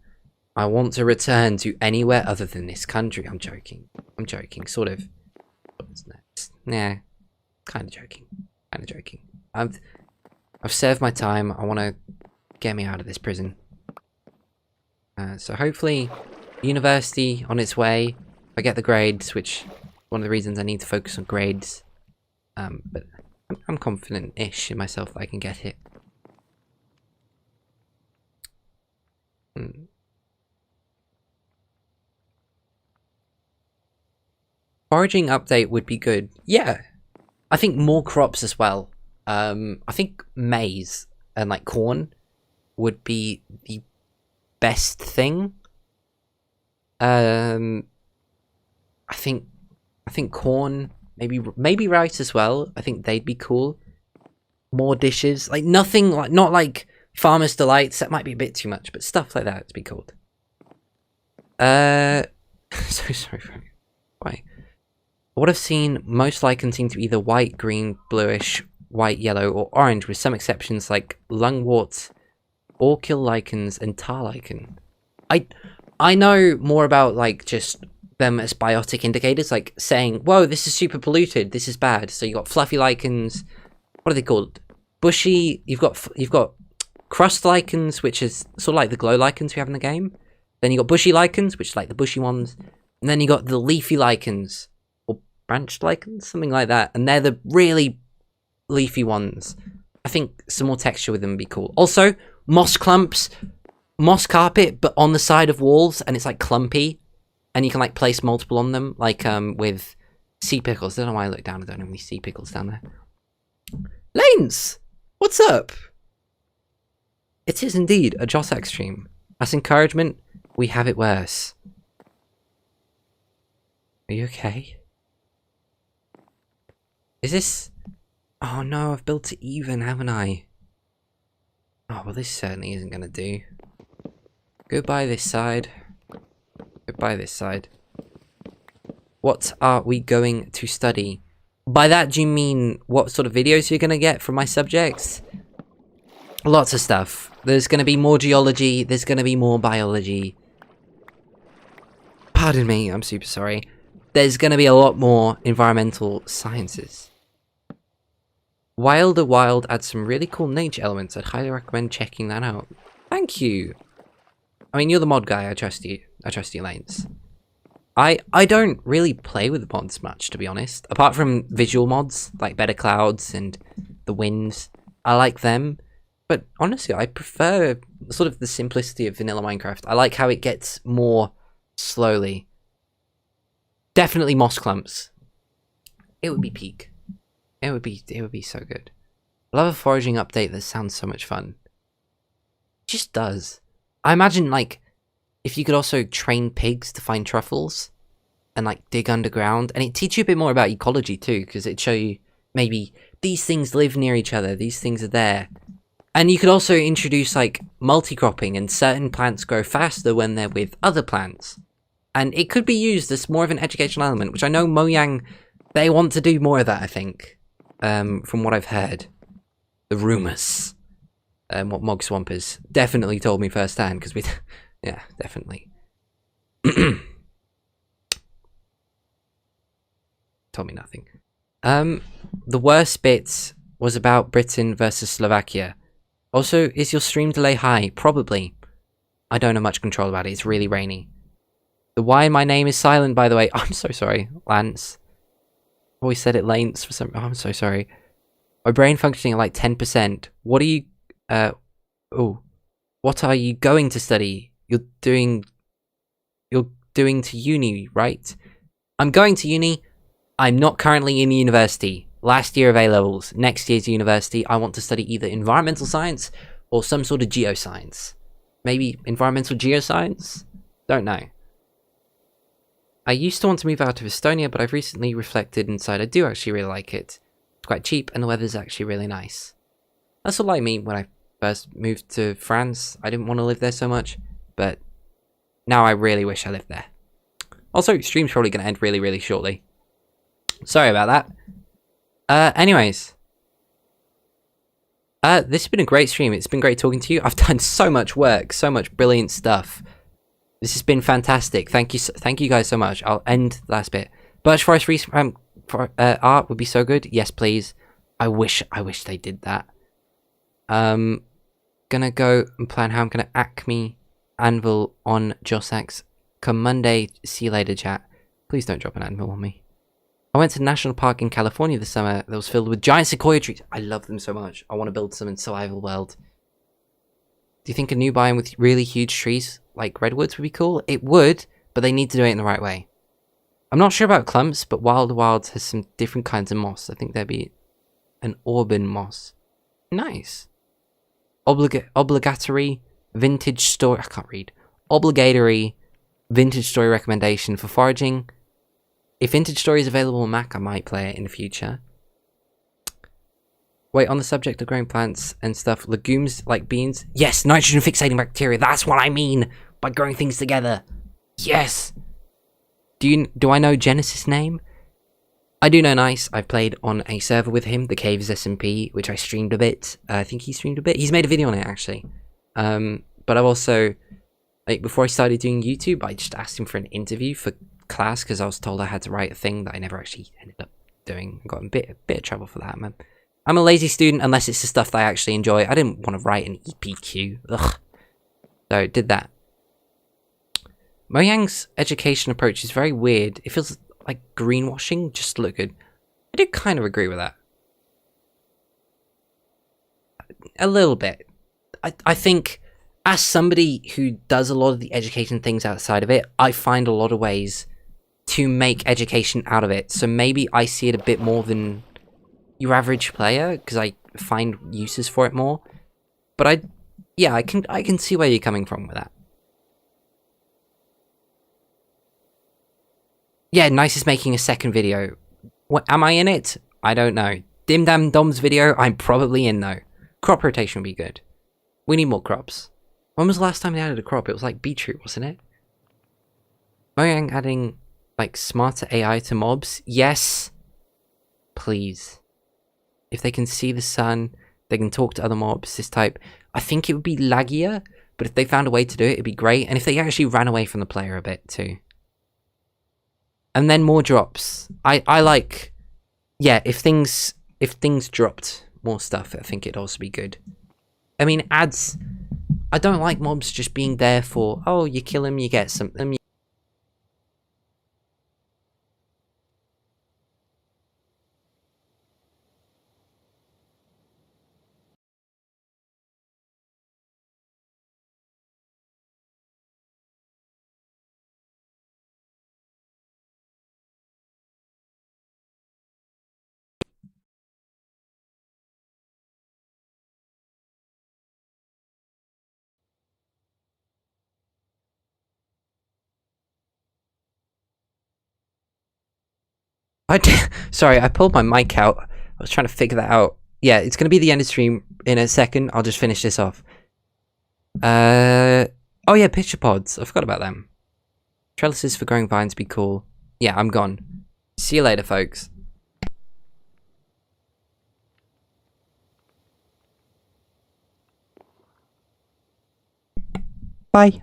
I want to return to anywhere other than this country. I'm joking. I'm joking, sort of. Nah, kind of joking. Kind of joking. I've served my time. I want to get me out of this prison. So hopefully, university on its way. I get the grades, which is one of the reasons I need to focus on grades. But I'm confident-ish in myself that I can get it. Foraging update would be good. Yeah. I think more crops as well. I think maize and like corn would be the best thing. I think corn, maybe rice as well. I think they'd be cool. More dishes, like nothing like not like Farmer's Delights. That might be a bit too much, but stuff like that would be cool. So sorry for me. Why? What I've seen, most lichens seem to be either white, green, bluish, white, yellow, or orange, with some exceptions like lungwort, orchil lichens, and tar lichen. I know more about like just them as biotic indicators, like saying, "Whoa, this is super polluted. This is bad." So you got fluffy lichens. What are they called? Bushy. You've got crust lichens, which is sort of like the glow lichens we have in the game. Then you got bushy lichens, which is like the bushy ones, and then you got the leafy lichens. Branched lichens, something like that, and they're the really leafy ones. I think some more texture with them would be cool. Also, moss clumps, moss carpet, but on the side of walls, and it's like clumpy, and you can like place multiple on them, like with sea pickles. I don't know why I look down. I don't have any sea pickles down there. Lanes, what's up? It is indeed a Jossax stream. As encouragement, we have it worse. Are you okay? Is this... Oh no, I've built it even, haven't I? Oh, well this certainly isn't gonna do. Goodbye this side. Goodbye this side. What are we going to study? By that, do you mean what sort of videos you're gonna get from my subjects? Lots of stuff. There's gonna be more geology, there's gonna be more biology. Pardon me, I'm super sorry. There's gonna be a lot more environmental sciences. Wilder Wild adds some really cool nature elements. I'd highly recommend checking that out. Thank you. I mean, you're the mod guy. I trust you. I trust you, Lanes. I don't really play with the mods much, to be honest. Apart from visual mods, like Better Clouds and the Winds. I like them. But honestly, I prefer sort of the simplicity of vanilla Minecraft. I like how it gets more slowly. Definitely moss clumps. It would be peak. It would be so good. I love a foraging update that sounds so much fun. It just does. I imagine, like, if you could also train pigs to find truffles and, like, dig underground, and it teach you a bit more about ecology too, because it'd show you maybe these things live near each other, these things are there. And you could also introduce, like, multi-cropping, and certain plants grow faster when they're with other plants. And it could be used as more of an educational element, which I know Mojang, they want to do more of that, I think. From what I've heard. The rumours. What Mog Swampers definitely told me firsthand, because we... yeah, definitely. Told me nothing. The worst bit was about Britain versus Slovakia. Also, is your stream delay high? Probably. I don't have much control about it. It's really rainy. The why my name is silent, by the way. I'm so sorry, Lance. Always said it Lance for some... Oh, I'm so sorry. My brain functioning at like 10%. What are you... What are you going to study? You're doing to uni, right? I'm going to uni. I'm not currently in university. Last year of A-levels. Next year's university. I want to study either environmental science or some sort of geoscience. Maybe environmental geoscience? Don't know. I used to want to move out of Estonia, but I've recently reflected and decided I do actually really like it. It's quite cheap and the weather's actually really nice. That's what like me when I first moved to France. I didn't want to live there so much, but now I really wish I lived there. Also, stream's probably going to end really, really shortly. Sorry about that. Anyways. This has been a great stream. It's been great talking to you. I've done so much work, so much brilliant stuff. This has been fantastic. Thank you guys so much. I'll end the last bit. Birch Forest art would be so good. Yes, please. I wish they did that. Gonna go and plan how I'm gonna Acme anvil on Jossax. Come Monday. See you later, chat. Please don't drop an anvil on me. I went to the national park in California this summer that was filled with giant sequoia trees. I love them so much. I want to build some in Survival World. Do you think a new biome with really huge trees like redwoods would be cool? It would, but they need to do it in the right way. I'm not sure about clumps, but Wild Wilds has some different kinds of moss. I think there'd be an auburn moss. Nice. Obligatory vintage story... I can't read. Obligatory vintage story recommendation for foraging. If Vintage Story is available on Mac, I might play it in the future. Wait, on the subject of growing plants and stuff, legumes like beans? Yes, nitrogen fixating bacteria, that's what I mean by growing things together. Yes! Do I know Genesis' name? I do know Nice. I've played on a server with him, the Caves SMP, which I streamed a bit. I think he streamed a bit. He's made a video on it, actually. But I've also, like, before I started doing YouTube, I just asked him for an interview for class, because I was told I had to write a thing that I never actually ended up doing. I got in a bit of trouble for that, man. I'm a lazy student unless it's the stuff that I actually enjoy. I didn't want to write an EPQ. Ugh. So, did that. Mojang's education approach is very weird. It feels like greenwashing just to look good. I do kind of agree with that. A little bit. I think, as somebody who does a lot of the education things outside of it, I find a lot of ways to make education out of it. So maybe I see it a bit more than your average player, because I find uses for it more. But I can see where you're coming from with that. Yeah, Nice is making a second video. What, am I in it? I don't know. Dim Dam Dom's video, I'm probably in though. Crop rotation would be good. We need more crops. When was the last time they added a crop? It was like beetroot, wasn't it? Mojang adding, like, smarter AI to mobs? Yes. Please. If they can see the sun, they can talk to other mobs, this type. I think it would be laggier, but if they found a way to do it, it'd be great. And if they actually ran away from the player a bit, too. And then more drops. I like... Yeah, if things dropped more stuff, I think it'd also be good. I mean, ads... I don't like mobs just being there for, oh, you kill him, you get something. Sorry, I pulled my mic out. I was trying to figure that out. Yeah, it's gonna be the end of stream in a second. I'll just finish this off. Oh yeah, picture pods. I forgot about them. Trellises for growing vines be cool. Yeah, I'm gone. See you later, folks. Bye.